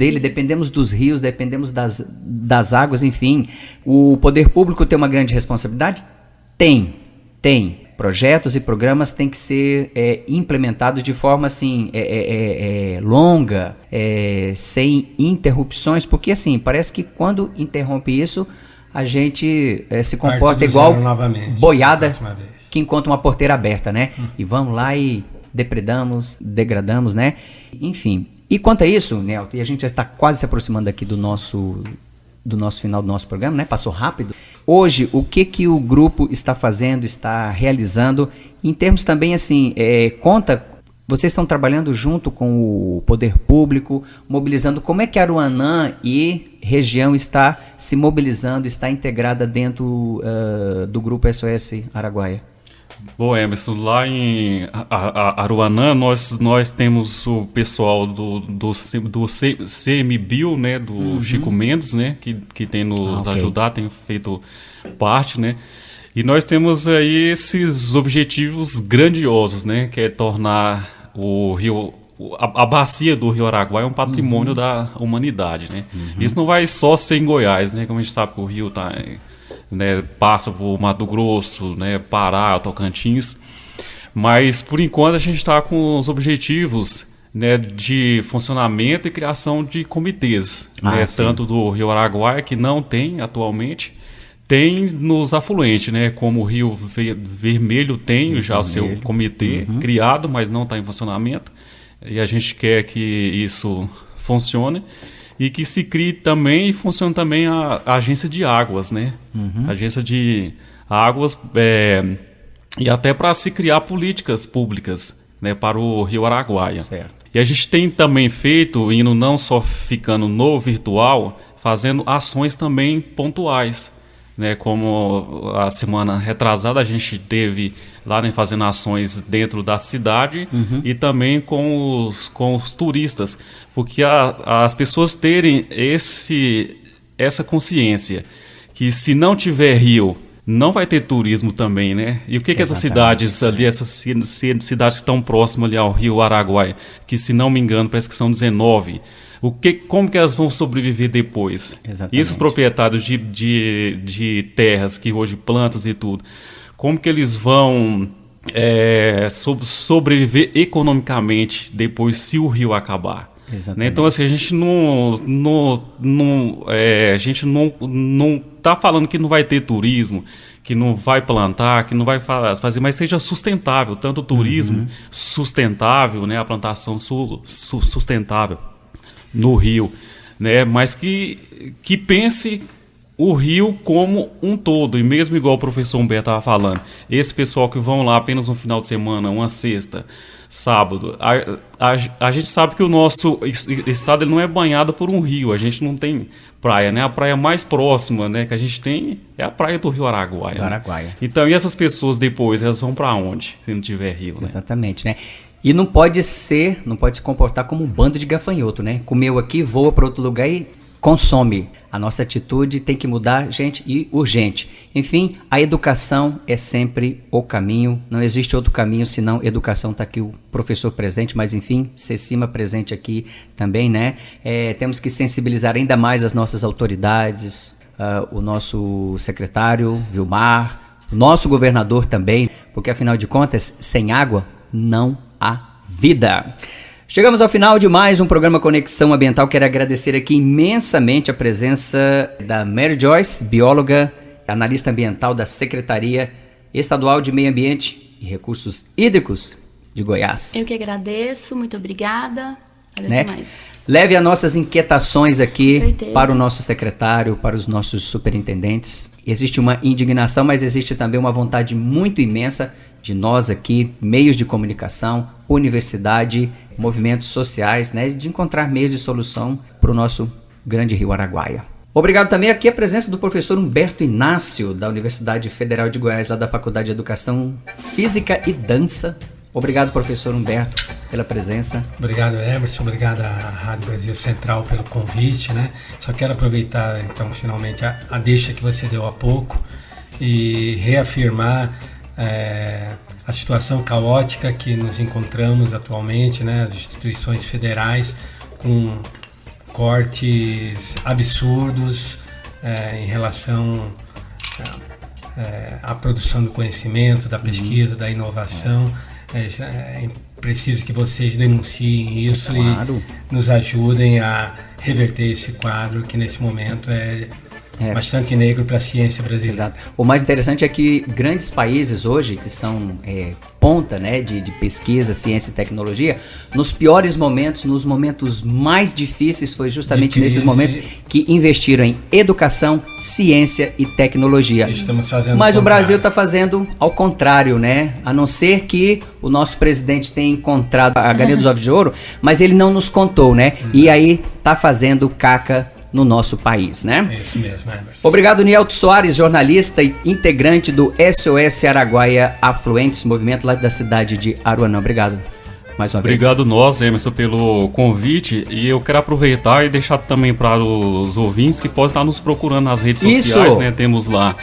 dos rios, dependemos das águas, enfim. O poder público tem uma grande responsabilidade? Tem. Projetos e programas têm que ser implementados de forma assim, longa, sem interrupções, porque assim, parece que quando interrompe isso, a gente se comporta igual boiada que encontra uma porteira aberta, né? E vamos lá e degradamos, né? Enfim. E quanto a isso, Nelton, e a gente já está quase se aproximando aqui do nosso final do nosso programa, né? Passou rápido. Hoje, o que o grupo está fazendo, está realizando, em termos também assim, vocês estão trabalhando junto com o poder público, mobilizando, como é que Aruanã e região está se mobilizando, está integrada dentro do grupo SOS Araguaia? Bom, Emerson, lá em Aruanã nós temos o pessoal do CMBio, né, do Chico Mendes, né, que tem nos ajudado, tem feito parte, né, e nós temos aí esses objetivos grandiosos, né, que é tornar o rio, a bacia do Rio Araguaia um patrimônio da humanidade, né. Isso não vai só ser em Goiás, né, como a gente sabe que o rio está... né, passa por Mato Grosso, né, Pará, Tocantins, mas por enquanto a gente está com os objetivos, né, de funcionamento e criação de comitês, né, tanto do Rio Araguaia, que não tem atualmente, tem nos afluentes, né, como o Rio Vermelho tem já o seu comitê criado, mas não está em funcionamento, e a gente quer que isso funcione. E que se crie também e funcione também a agência de águas, né? Agência de águas e até para se criar políticas públicas, né, para o Rio Araguaia. Certo. E a gente tem também feito, indo não só ficando no virtual, fazendo ações também pontuais, né, como a semana retrasada a gente teve lá, né, fazendo ações dentro da cidade e também com os turistas, porque as pessoas terem essa consciência que se não tiver rio, não vai ter turismo também, né? E o que essas cidades ali, essas cidades que estão próximas ali ao Rio Araguaia, que se não me engano parece que são 19, como que elas vão sobreviver depois? Exatamente. E esses proprietários de terras, que hoje plantas e tudo, como que eles vão sobreviver economicamente depois se o rio acabar? Né? Então assim, a gente não está falando que não vai ter turismo, que não vai plantar, que não vai fazer, mas seja sustentável, tanto o turismo sustentável, né, a plantação sustentável no rio, né? Mas que pense o rio como um todo, e mesmo igual o professor Humberto estava falando, esse pessoal que vão lá apenas um final de semana, uma sexta, sábado, a gente sabe que o nosso estado ele não é banhado por um rio, a gente não tem praia, né? A praia mais próxima, né, que a gente tem é a praia do Rio Araguaia. Araguaia. Né? Então, e essas pessoas depois, elas vão para onde, se não tiver rio? Né? Exatamente, né? E não pode se comportar como um bando de gafanhoto, né? Comeu aqui, voa para outro lugar e consome. A nossa atitude tem que mudar, gente, e urgente. Enfim, a educação é sempre o caminho. Não existe outro caminho senão educação. Está aqui o professor presente, mas enfim, Cecima presente aqui também, né? Temos que sensibilizar ainda mais as nossas autoridades, o nosso secretário, Vilmar, o nosso governador também, porque afinal de contas, sem água não há vida. Chegamos ao final de mais um programa Conexão Ambiental. Quero agradecer aqui imensamente a presença da Mary Joyce, bióloga, analista ambiental da Secretaria Estadual de Meio Ambiente e Recursos Hídricos de Goiás. Eu que agradeço, muito obrigada. Valeu demais. Leve as nossas inquietações aqui para o nosso secretário, para os nossos superintendentes. Existe uma indignação, mas existe também uma vontade muito imensa de nós aqui, meios de comunicação, universidade, movimentos sociais, né, de encontrar meios de solução para o nosso grande Rio Araguaia. Obrigado também aqui a presença do professor Humberto Inácio, da Universidade Federal de Goiás, lá da Faculdade de Educação Física e Dança. Obrigado, professor Humberto, pela presença. Obrigado, Emerson. Obrigado à Rádio Brasil Central pelo convite, né? Só quero aproveitar, então, finalmente, a deixa que você deu há pouco e reafirmar a situação caótica que nos encontramos atualmente, né? As instituições federais com cortes absurdos em relação à produção do conhecimento, da pesquisa, da inovação. É preciso que vocês denunciem isso, claro, e nos ajudem a reverter esse quadro que nesse momento é bastante negro para a ciência brasileira. Exato. O mais interessante é que grandes países hoje, que são ponta, né, de pesquisa, ciência e tecnologia, nos piores momentos, nos momentos mais difíceis, foi justamente nesses momentos que investiram em educação, ciência e tecnologia. Estamos fazendo Mas o Brasil está fazendo ao contrário, né? A não ser que o nosso presidente tenha encontrado a galinha dos ovos de ouro, mas ele não nos contou, né? E aí tá fazendo caca no nosso país, né? É isso mesmo, Emerson. Obrigado, Nielto Soares, jornalista e integrante do SOS Araguaia Afluentes, movimento lá da cidade de Aruanã. Obrigado mais uma vez. Obrigado nós, Emerson, pelo convite, e eu quero aproveitar e deixar também para os ouvintes que podem estar nos procurando nas redes sociais, né? Temos lá,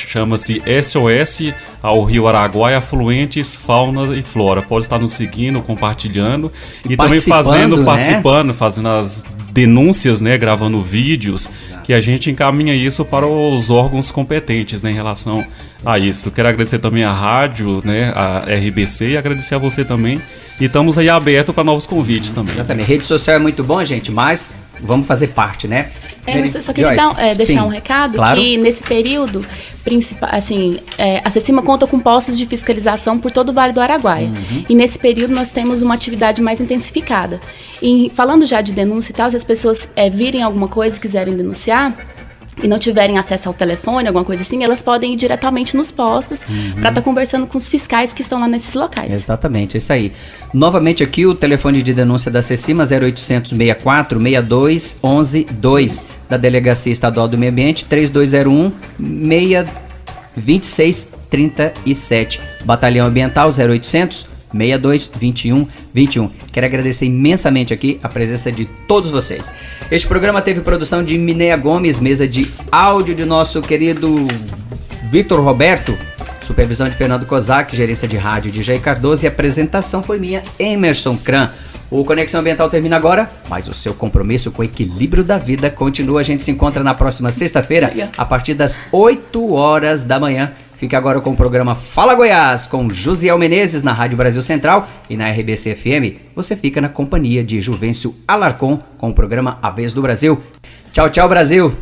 chama-se SOS ao Rio Araguaia Afluentes, Fauna e Flora. Pode estar nos seguindo, compartilhando e também participando, fazendo as denúncias, né, gravando vídeos, que a gente encaminha isso para os órgãos competentes, né, em relação a isso. Quero agradecer também à rádio, né, a RBC, e agradecer a você também. E estamos aí abertos para novos convites também. Exatamente. Rede social é muito bom, gente, mas vamos fazer parte, né? Eu só queria deixar um recado, claro, que nesse período, a CECIMA conta com postos de fiscalização por todo o Vale do Araguaia. E nesse período nós temos uma atividade mais intensificada. E falando já de denúncia e tal, se as pessoas virem alguma coisa e quiserem denunciar e não tiverem acesso ao telefone, alguma coisa assim, elas podem ir diretamente nos postos para estar conversando com os fiscais que estão lá nesses locais. Exatamente, é isso aí. Novamente aqui o telefone de denúncia da CECIMA, 0800 64 62 11 2, da Delegacia Estadual do Meio Ambiente, 3201 26 37, Batalhão Ambiental, 0800 62 21 21. Quero agradecer imensamente aqui a presença de todos vocês. Este programa teve produção de Mineia Gomes, mesa de áudio de nosso querido Vitor Roberto, supervisão de Fernando Kozak, gerência de rádio de Jair Cardoso, e a apresentação foi minha, Emerson Kran. O Conexão Ambiental termina agora, mas o seu compromisso com o equilíbrio da vida continua. A gente se encontra na próxima sexta-feira, a partir das 8 horas da manhã. Fique agora com o programa Fala Goiás, com Josiel Menezes na Rádio Brasil Central, e na RBC FM você fica na companhia de Juvencio Alarcon com o programa A Vez do Brasil. Tchau, tchau, Brasil!